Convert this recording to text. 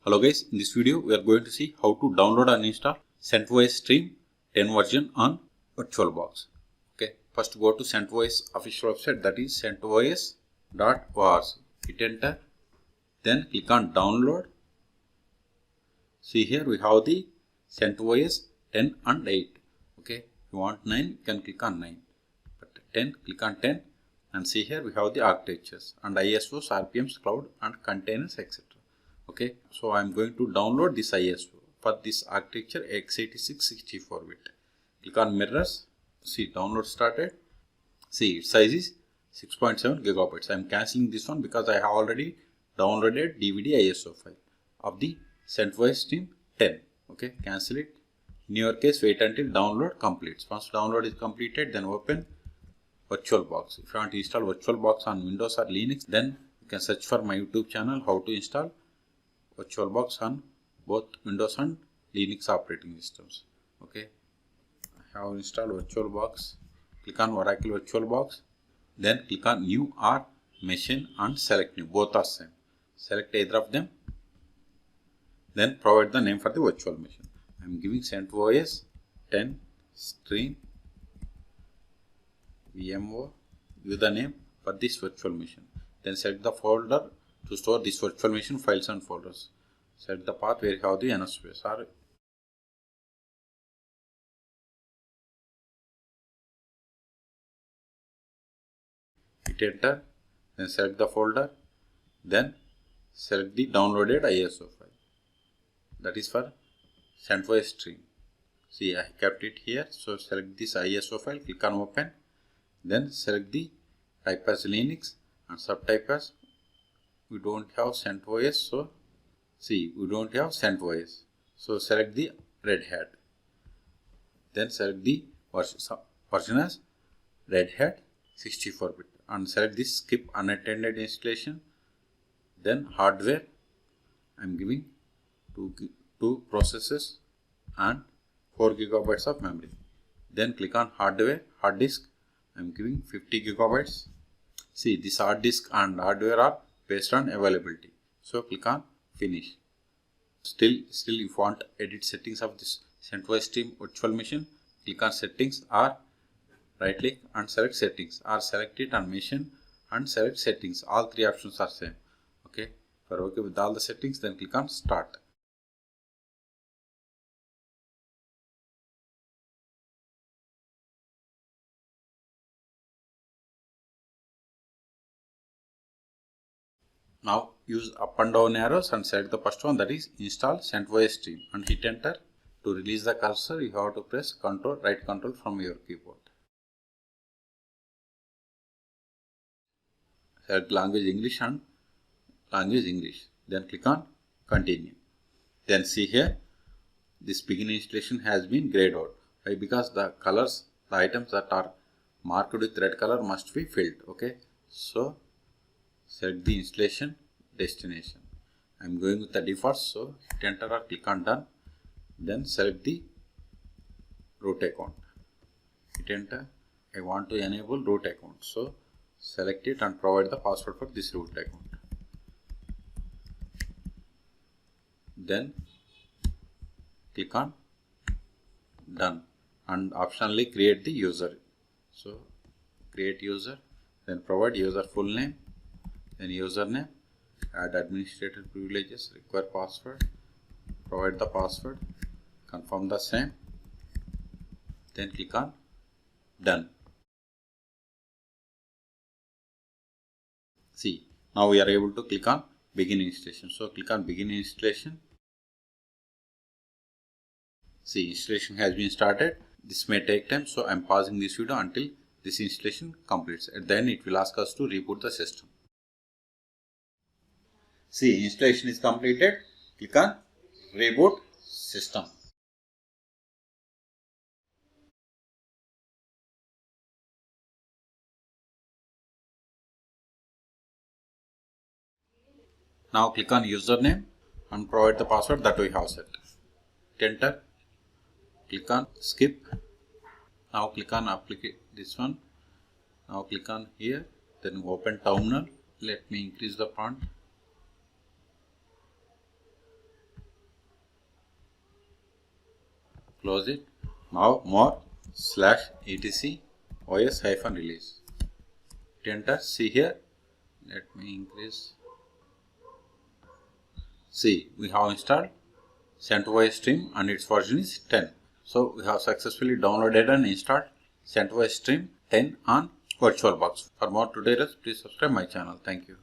Hello guys, in this video we are going to see how to download and install CentOS Stream 10 version on VirtualBox. Okay, first go to CentOS official website, that is centos.org. Hit enter, then click on download. See here we have the CentOS 10 and 8. Okay, if you want 9 you can click on 9, but 10 click on 10, and see here we have the architectures and ISOs, RPMs, cloud and containers, etc. Okay, so I am going to download this ISO for this architecture x86 64-bit. Click on mirrors. See, download started. See, its size is 6.7 gigabytes. I am cancelling this one because I have already downloaded DVD ISO file of the CentOS Stream 10. Okay, cancel it. In your case, wait until download completes. Once download is completed, then open VirtualBox. If you want to install VirtualBox on Windows or Linux, then you can search for my YouTube channel how to install VirtualBox on both Windows and Linux operating systems. Okay, I have installed VirtualBox. Click on Oracle VirtualBox, then click on New or Machine and select New. Both are same. Select either of them, then provide the name for the virtual machine. I am giving CentOS 10 Stream VMO. Give the name for this virtual machine. Then select the folder to store this virtual machine files and folders. Set the path where you have the enough space. Hit enter, then select the folder, then select the downloaded ISO file. That is for CentOS Stream. See, I kept it here. So select this ISO file, click on open, then select the type as Linux and subtype as, we don't have CentOS, so see, we don't have CentOS, so select the Red Hat, then select the version as Red Hat 64-bit and select this skip unattended installation. Then hardware, I am giving two processors and 4 gigabytes of memory. Then click on hardware, hard disk, I am giving 50 gigabytes. See, this hard disk and hardware are based on availability. So click on finish. Still if you want edit settings of this CentOS Stream virtual machine, click on settings or right click and select settings, or select it on machine and select settings. All three options are same. Okay, if you are okay with all the settings, then click on start. Now use up and down arrows and select the first one, that is install CentOS Stream, and hit enter. To release the cursor, you have to press right control from your keyboard. Select language English and language English. Then click on continue. Then see here, this begin installation has been grayed out. Why? Because the colors, the items that are marked with red color must be filled. Okay, so select the installation destination. I am going with the default, so hit enter or click on done. Then select the root account. Hit enter. I want to enable root account, so select it and provide the password for this root account. Then click on done and optionally create the user. So create user, then provide user full name, then username, add administrator privileges, require password, provide the password, confirm the same, then click on done. See, now we are able to click on begin installation. So click on begin installation. See, installation has been started. This may take time, so I am pausing this video until this installation completes. At the end, it will ask us to reboot the system. See, installation is completed. Click on reboot system. Now click on username and provide the password that we have set. Enter. Click on skip. Now click on applicate this one. Now click on here. Then open terminal. Let me increase the font. Close it. Now more /etc os-release. Enter. See here. Let me increase. See, we have installed CentOS Stream and its version is 10. So we have successfully downloaded and installed CentOS Stream 10 on VirtualBox. For more tutorials, please subscribe my channel. Thank you.